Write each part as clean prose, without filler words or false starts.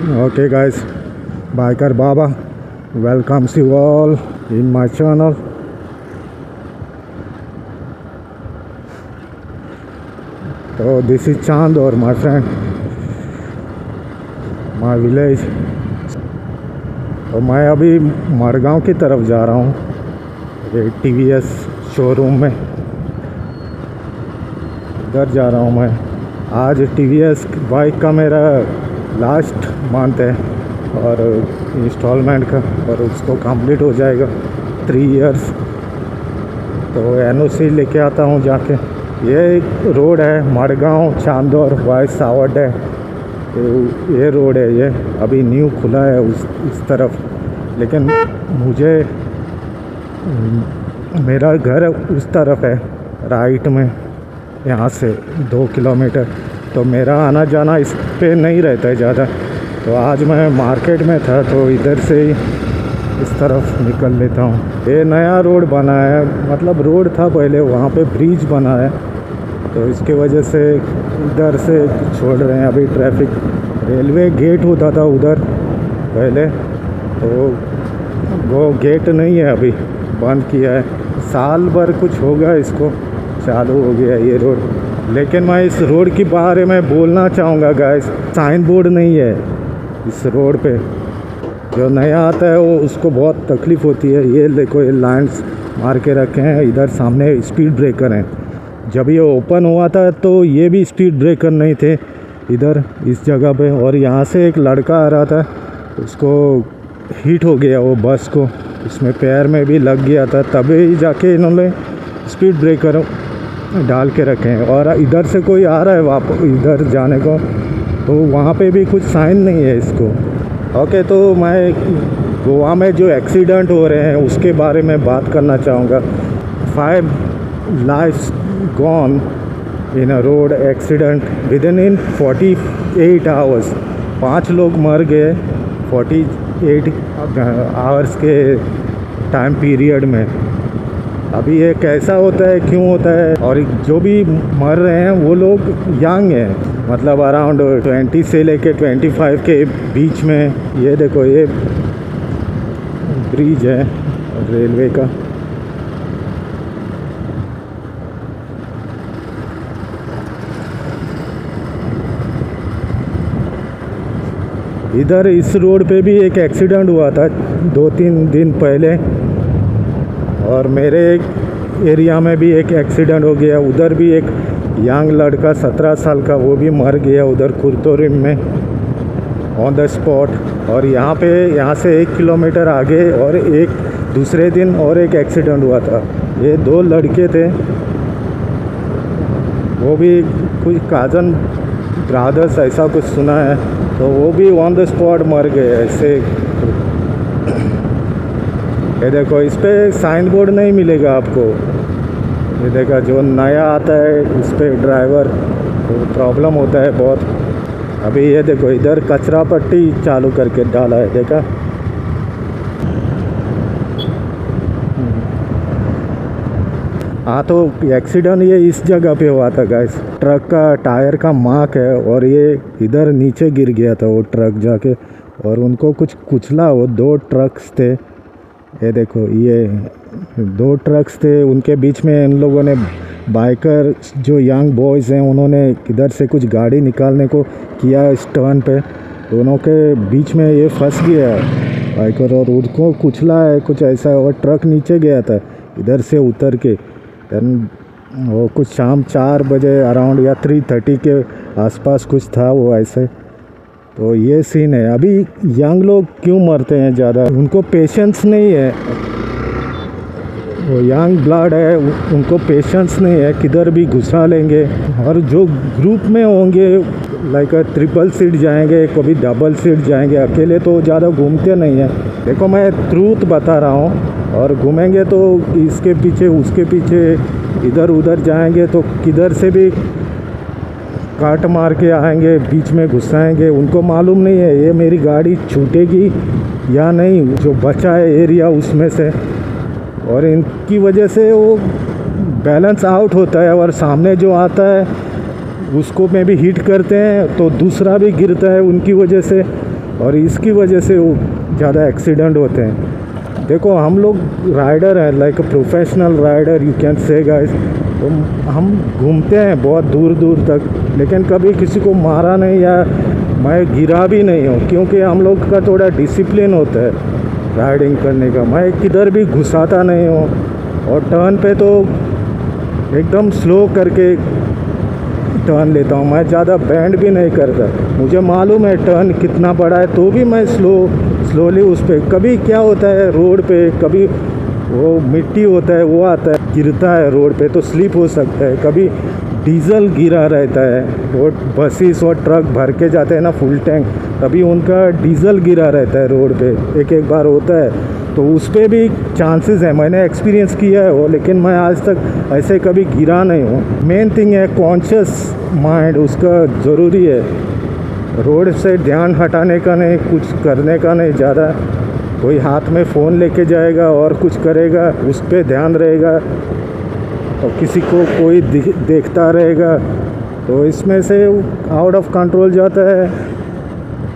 Okay guys, Biker Baba welcomes you all in my channel. So this is Chandor, my friend, my village. तो मैं अभी मड़गांव की तरफ जा रहा हूँ, ये TVS शोरूम में इधर जा रहा हूँ मैं। आज TVS बाइक का मेरा लास्ट मंथ है और इंस्टॉलमेंट का, और उसको कंप्लीट हो जाएगा 3 इयर्स। तो NOC लेके आता हूँ जाके। ये एक रोड है मड़गांव चांदौर वाई सावट है, तो ये रोड है, ये अभी न्यू खुला है इस तरफ। लेकिन मुझे मेरा घर उस तरफ है राइट में, यहाँ से 2 किलोमीटर। तो मेरा आना जाना इस पे नहीं रहता है ज़्यादा। तो आज मैं मार्केट में था तो इधर से ही इस तरफ निकल लेता हूँ। ये नया रोड बना है, मतलब रोड था पहले, वहाँ पे ब्रिज बना है, तो इसके वजह से इधर से छोड़ रहे हैं अभी ट्रैफिक। रेलवे गेट होता था उधर पहले, तो वो गेट नहीं है, अभी बंद किया है। साल भर कुछ होगा इसको चालू हो गया ये रोड। लेकिन मैं इस रोड के बारे में बोलना चाहूँगा गाइस, साइन बोर्ड नहीं है इस रोड पे। जो नया आता है वो उसको बहुत तकलीफ़ होती है। ये देखो, ये लाइन्स मार के रखे हैं, इधर सामने स्पीड ब्रेकर हैं। जब ये ओपन हुआ था तो ये भी स्पीड ब्रेकर नहीं थे इधर इस जगह पे। और यहाँ से एक लड़का आ रहा था, उसको हिट हो गया वो बस को, इसमें पैर में भी लग गया था, तभी जाके इन्होंने स्पीड ब्रेकर डाल के रखे हैं। और इधर से कोई आ रहा है वापस इधर जाने को, तो वहाँ पे भी कुछ साइन नहीं है इसको। ओके, तो मैं गोवा में जो एक्सीडेंट हो रहे हैं उसके बारे में बात करना चाहूँगा। 5 lives gone in a road accident within 48 hours. 5 लोग मर गए 48 आवर्स के टाइम पीरियड में। अभी ये कैसा होता है, क्यों होता है? और जो भी मर रहे हैं वो लोग यंग हैं, मतलब अराउंड 20 से लेके 25 के बीच में। ये देखो, ये ब्रिज है रेलवे का। इधर इस रोड पे भी एक एक्सीडेंट हुआ था 2-3 दिन पहले, और मेरे एरिया में भी एक एक्सीडेंट हो गया। उधर भी एक यंग लड़का 17 साल का, वो भी मर गया उधर कुर्तोरिम में ऑन द स्पॉट। और यहाँ से 1 किलोमीटर आगे और एक दूसरे दिन और एक एक्सीडेंट हुआ था। ये 2 लड़के थे, वो भी कुछ काजन ब्रादर्स ऐसा कुछ सुना है, तो वो भी ऑन द स्पॉट मर गए ऐसे। ये देखो, इस पे साइन बोर्ड नहीं मिलेगा आपको। ये देखा, जो नया आता है इस पे ड्राइवर तो प्रॉब्लम होता है बहुत। अभी ये देखो, इधर कचरा पट्टी चालू करके डाला है, देखा। हाँ, तो एक्सीडेंट ये इस जगह पे हुआ था गाइस। ट्रक का टायर का मार्क है, और ये इधर नीचे गिर गया था वो ट्रक जाके, और उनको कुछ कुचला। वो 2 ट्रक्स थे, ये देखो, ये 2 ट्रक्स थे, उनके बीच में इन लोगों ने, बाइकर जो यंग बॉयज़ हैं, उन्होंने इधर से कुछ गाड़ी निकालने को किया इस टर्न पे, दोनों के बीच में ये फंस गया बाइकर, और उनको कुचला है कुछ ऐसा। और ट्रक नीचे गया था इधर से उतर के। वो कुछ शाम 4 बजे अराउंड या 3:30 के आसपास कुछ था वो ऐसे। तो ये सीन है। अभी यंग लोग क्यों मरते हैं ज़्यादा? उनको पेशेंस नहीं है, वो यंग ब्लड है, उनको पेशेंस नहीं है, किधर भी घुसा लेंगे। और जो ग्रुप में होंगे, लाइक 3 सीट जाएंगे, कभी डबल सीट जाएंगे, अकेले तो ज़्यादा घूमते नहीं हैं। देखो, मैं ट्रूथ बता रहा हूँ। और घूमेंगे तो इसके पीछे उसके पीछे इधर उधर जाएंगे तो किधर से भी काट मार के आएंगे, बीच में घुसाएंगे। उनको मालूम नहीं है ये मेरी गाड़ी छूटेगी या नहीं, जो बचा है एरिया उसमें से। और इनकी वजह से वो बैलेंस आउट होता है, और सामने जो आता है उसको में भी हिट करते हैं तो दूसरा भी गिरता है उनकी वजह से। और इसकी वजह से वो ज़्यादा एक्सीडेंट होते हैं। देखो हम लोग राइडर हैं, like professional rider you can say guys, तो हम घूमते हैं बहुत दूर दूर तक, लेकिन कभी किसी को मारा नहीं या मैं गिरा भी नहीं हूँ, क्योंकि हम लोग का थोड़ा डिसिप्लिन होता है राइडिंग करने का। मैं किधर भी घुसाता नहीं हूँ, और टर्न पे तो एकदम स्लो करके टर्न लेता हूँ। मैं ज़्यादा बैंड भी नहीं करता, मुझे मालूम है टर्न कितना बड़ा है, तो भी मैं स्लोली उस पर। कभी क्या होता है रोड पे, कभी वो मिट्टी होता है वो आता है गिरता है रोड पे, तो स्लिप हो सकता है। कभी डीजल गिरा रहता है, वो बसेस और ट्रक भर के जाते हैं ना फुल टैंक, तभी उनका डीजल गिरा रहता है रोड पे, एक बार होता है, तो उस पर भी चांसेस है। मैंने एक्सपीरियंस किया है वो, लेकिन मैं आज तक ऐसे कभी गिरा नहीं हूँ। मेन थिंग है कॉन्शियस माइंड, उसका ज़रूरी है। रोड से ध्यान हटाने का नहीं, कुछ करने का नहीं ज़्यादा। कोई हाथ में फ़ोन लेके जाएगा और कुछ करेगा, उस पर ध्यान रहेगा, और किसी को कोई देखता रहेगा, तो इसमें से आउट ऑफ कंट्रोल जाता है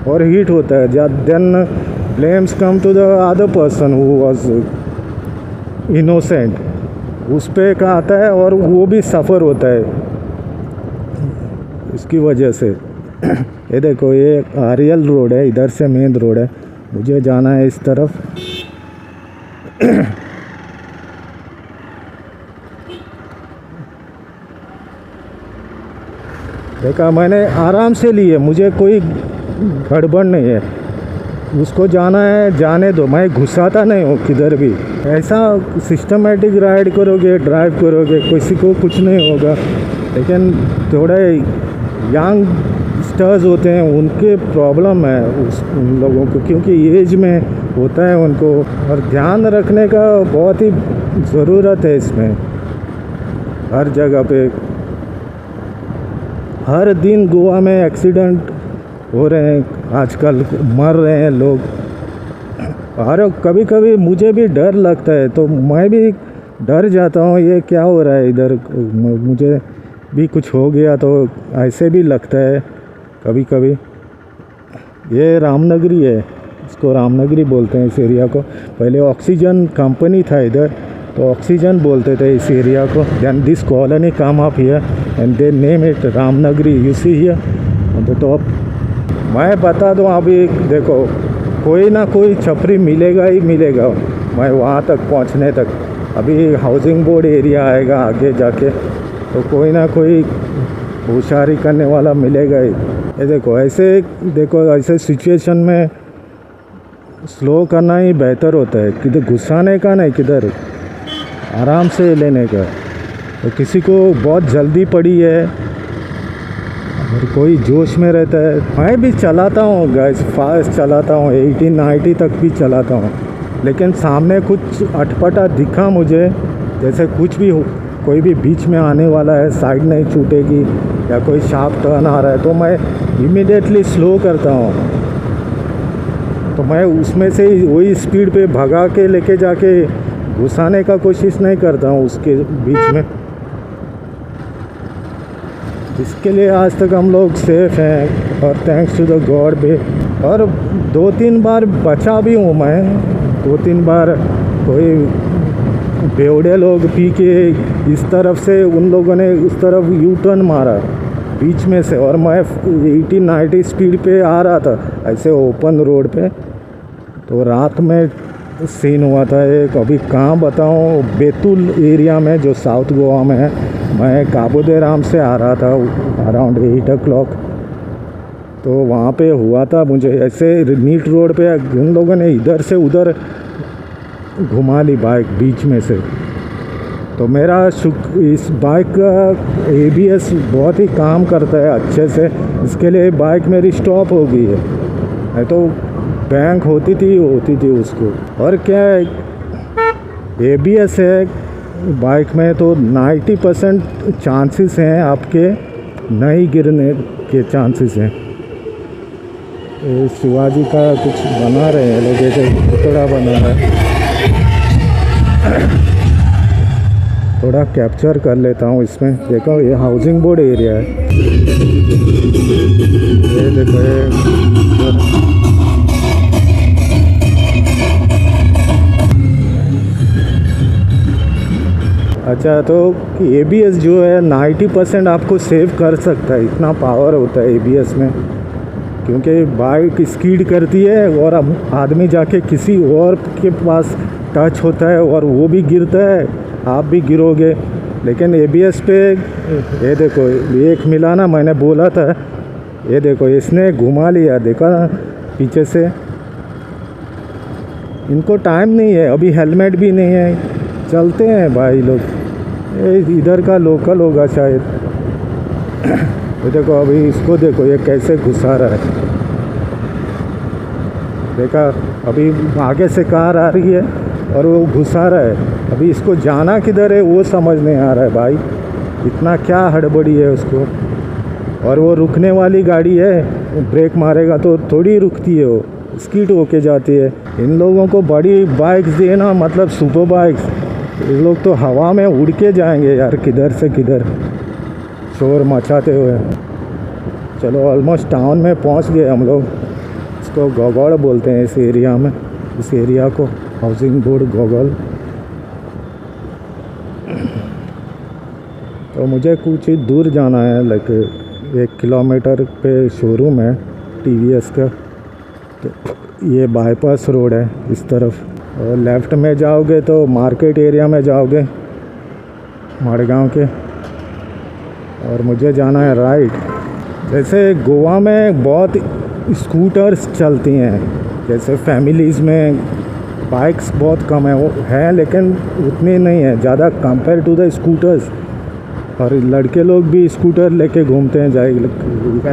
और हीट होता है। Then blames come to the other person who was innocent, उस पे का आता है और वो भी सफ़र होता है इसकी वजह से। ये देखो ये आरियल रोड है, इधर से मेन रोड है, मुझे जाना है इस तरफ। देखा मैंने आराम से ली है, मुझे कोई गड़बड़ नहीं है। उसको जाना है जाने दो, मैं घुसाता नहीं हूँ किधर भी। ऐसा सिस्टमेटिक राइड करोगे, ड्राइव करोगे, किसी को कुछ नहीं होगा। लेकिन थोड़े यंग स्टर्स होते हैं, उनके प्रॉब्लम है उन लोगों को, क्योंकि एज में होता है उनको, और ध्यान रखने का बहुत ही ज़रूरत है इसमें। हर जगह पे हर दिन गोवा में एक्सीडेंट हो रहे हैं आजकल, मर रहे हैं लोग। और कभी कभी मुझे भी डर लगता है, तो मैं भी डर जाता हूँ, ये क्या हो रहा है इधर, मुझे भी कुछ हो गया तो ऐसे भी लगता है कभी कभी। ये रामनगरी है, इसको रामनगरी बोलते हैं इस एरिया को। पहले ऑक्सीजन कंपनी था इधर, तो ऑक्सीजन बोलते थे इस एरिया को। Then this colony come up here and they name it Ramnagari, you see here on the top. मैं बता दूँ अभी, देखो कोई ना कोई छपरी मिलेगा ही मिलेगा मैं वहाँ तक पहुँचने तक। अभी हाउसिंग बोर्ड एरिया आएगा आगे जाके, तो कोई ना कोई होशियारी करने वाला मिलेगा ही। ये देखो ऐसे सिचुएशन में स्लो करना ही बेहतर होता है, किधर घुसाने का नहीं, किधर आराम से लेने का। तो किसी को बहुत जल्दी पड़ी है और कोई जोश में रहता है। मैं भी चलाता हूँ गैस, फास्ट चलाता हूँ, 80-90 तक भी चलाता हूँ, लेकिन सामने कुछ अटपटा दिखा मुझे, जैसे कुछ भी कोई भी बीच में आने वाला है, साइड नहीं छूटेगी, या कोई शार्प टर्न आ रहा है, तो मैं इमीडिएटली स्लो करता हूँ। तो मैं उसमें से वही स्पीड पे भगा के लेके जाके घुसाने का कोशिश नहीं करता हूँ उसके बीच में। इसके लिए आज तक हम लोग सेफ हैं, और थैंक्स टू द गॉड भी। और 2-3 बार बचा भी हूँ मैं, 2-3 बार कोई बेवड़े लोग पी के इस तरफ से, उन लोगों ने उस तरफ यू टर्न मारा बीच में से, और मैं 80-90 स्पीड पे आ रहा था ऐसे ओपन रोड पे। तो रात में सीन हुआ था एक, अभी कहाँ बताऊँ, बैतूल एरिया में जो साउथ गोवा में है। मैं काबू दे राम से आ रहा था अराउंड 8 o'clock, तो वहाँ पे हुआ था मुझे ऐसे नीट रोड पे उन लोगों ने इधर से उधर घुमा ली बाइक बीच में से। तो मेरा इस बाइक का ABS बहुत ही काम करता है अच्छे से, इसके लिए बाइक मेरी स्टॉप हो गई है, नहीं तो बैंक होती थी उसको। और क्या है, ABS है बाइक में, तो 90% चांसेस हैं आपके नहीं गिरने के चांसेस हैं। शिवाजी का कुछ बना रहे हैं लोग, जैसे पुतला बना रहा है, थोड़ा कैप्चर कर लेता हूँ इसमें। देखो ये हाउसिंग बोर्ड एरिया है, ये देखो ये अच्छा, तो ABS जो है 90% आपको सेव कर सकता है, इतना पावर होता है ABS में। क्योंकि बाइक स्कीड करती है और अब आदमी जाके किसी और के पास टच होता है और वो भी गिरता है, आप भी गिरोगे। लेकिन ABS पे ये देखो, एक मिला ना, मैंने बोला था, ये देखो इसने घुमा लिया, देखा ना पीछे से। इनको टाइम नहीं है, अभी हेलमेट भी नहीं है, चलते हैं भाई लोग। ये इधर का लोकल होगा शायद। ये देखो अभी इसको देखो, ये कैसे घुसा रहा है, देखा। अभी आगे से कार आ रही है और वो घुसा रहा है। अभी इसको जाना किधर है वो समझ नहीं आ रहा है भाई, इतना क्या हड़बड़ी है उसको। और वो रुकने वाली गाड़ी है, ब्रेक मारेगा तो थोड़ी रुकती है, वो स्कीड होके जाती है। इन लोगों को बड़ी बाइक्स देना, मतलब सुपर बाइक्स, ये लोग तो हवा में उड़ के जाएंगे यार, किधर से किधर शोर मचाते हुए। चलो ऑलमोस्ट टाउन में पहुंच गए हम लोग। इसको गोगल बोलते हैं इस एरिया में, इस एरिया को हाउसिंग बोर्ड गोगल। तो मुझे कुछ दूर जाना है, लाइक 1 किलोमीटर पे शोरूम है TVS का। तो ये बाईपास रोड है इस तरफ, और लेफ़्ट में जाओगे तो मार्केट एरिया में जाओगे मड़गांव के। और मुझे जाना है राइट। जैसे गोवा में बहुत स्कूटर्स चलती हैं, जैसे फैमिलीज़ में बाइक्स बहुत कम है, वो है लेकिन उतनी नहीं है ज़्यादा कंपेयर टू द स्कूटर्स। और लड़के लोग भी स्कूटर लेके घूमते हैं, जाए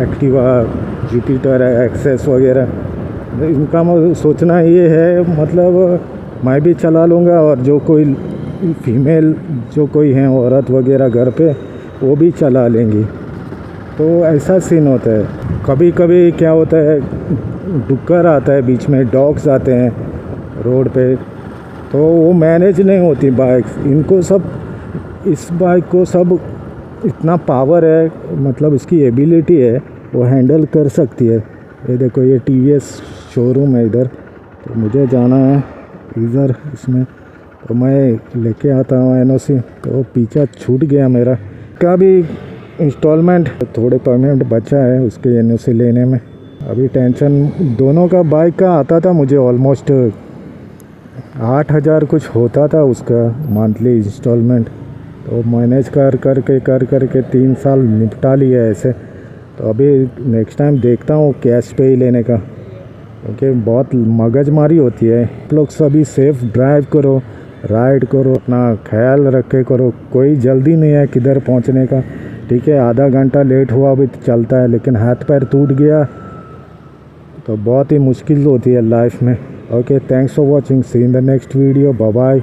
एक्टिवा, जुपिटर, एक्सेस वगैरह। इनका सोचना ये है, मतलब मैं भी चला लूँगा और जो कोई फीमेल जो कोई हैं औरत वगैरह घर पे, वो भी चला लेंगी। तो ऐसा सीन होता है। कभी कभी क्या होता है, डुक्कर आता है बीच में, डॉग्स आते हैं रोड पे, तो वो मैनेज नहीं होती बाइक्स। इनको सब, इस बाइक को सब इतना पावर है, मतलब इसकी एबिलिटी है, वो हैंडल कर सकती है। ये देखो ये TVS शोरूम है इधर। तो मुझे जाना है इधर, इसमें तो मैं लेके आता हूँ NOC। तो पीछा छूट गया मेरा का भी इंस्टॉलमेंट, थोड़े पेमेंट बचा है उसके NOC लेने में। अभी टेंशन दोनों का, बाइक का आता था मुझे ऑलमोस्ट 8,000 कुछ होता था उसका मंथली इंस्टॉलमेंट। तो मैनेज कर करके 3 साल निपटा लिया ऐसे। तो अभी नेक्स्ट टाइम देखता हूँ कैश पे ही लेने का, क्योंकि बहुत मगजमारी होती है। आप लोग सभी सेफ ड्राइव करो, राइड करो, अपना ख्याल रखे करो। कोई जल्दी नहीं है किधर पहुँचने का, ठीक है। आधा घंटा लेट हुआ भी तो चलता है, लेकिन हाथ पैर टूट गया तो बहुत ही मुश्किल होती है लाइफ में। Okay, thanks for watching, see in the next video, bye bye.